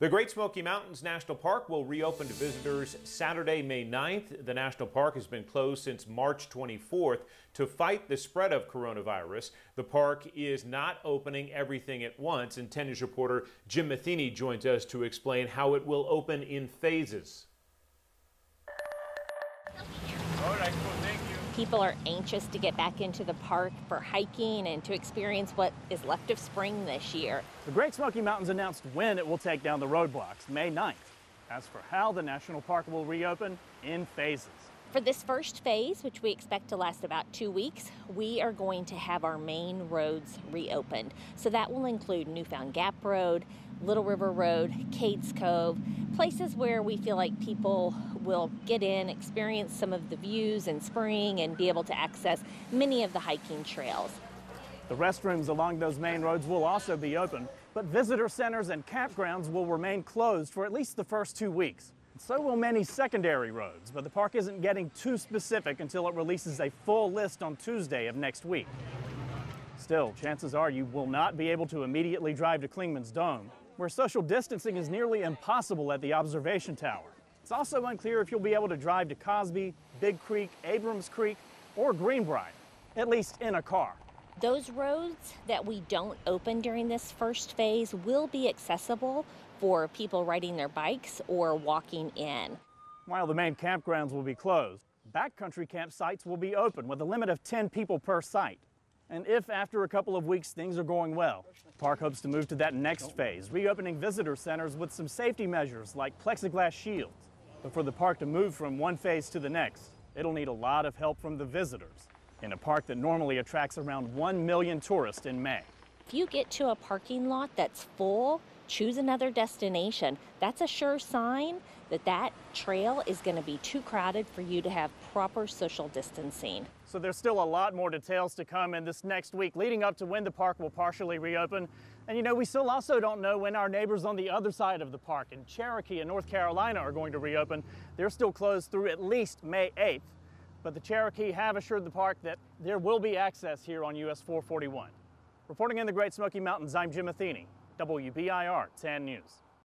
The Great Smoky Mountains National Park will reopen to visitors Saturday, May 9th. The national park has been closed since March 24th to fight the spread of coronavirus. The park is not opening everything at once, and 10 News reporter Jim Matheny joins us to explain how it will open in phases. All right, cool, thank you. People are anxious to get back into the park for hiking and to experience what is left of spring this year. The Great Smoky Mountains announced when it will take down the roadblocks, May 9th. As for how the national park will reopen, in phases. For this first phase, which we expect to last about 2 weeks, we are going to have our main roads reopened. So that will include Newfound Gap Road, Little River Road, Cades Cove, places where we feel like people will get in, experience some of the views in spring, and be able to access many of the hiking trails. The restrooms along those main roads will also be open, but visitor centers and campgrounds will remain closed for at least the first 2 weeks. So will many secondary roads, but the park isn't getting too specific until it releases a full list on Tuesday of next week. Still, chances are you will not be able to immediately drive to Clingman's Dome, where social distancing is nearly impossible at the observation tower. It's also unclear if you'll be able to drive to Cosby, Big Creek, Abrams Creek, or Greenbrier, at least in a car. Those roads that we don't open during this first phase will be accessible for people riding their bikes or walking in. While the main campgrounds will be closed, backcountry campsites will be open with a limit of 10 people per site. And if after a couple of weeks things are going well, the park hopes to move to that next phase, reopening visitor centers with some safety measures like plexiglass shields. But for the park to move from one phase to the next, it'll need a lot of help from the visitors in a park that normally attracts around 1 million tourists in May. If you get to a parking lot that's full, choose another destination. That's a sure sign that that trail is going to be too crowded for you to have proper social distancing. So there's still a lot more details to come in this next week leading up to when the park will partially reopen. And you know, we still also don't know when our neighbors on the other side of the park in Cherokee and North Carolina are going to reopen. They're still closed through at least May 8th. But the Cherokee have assured the park that there will be access here on US 441. Reporting in the Great Smoky Mountains, I'm Jim Matheny, WBIR 10 News.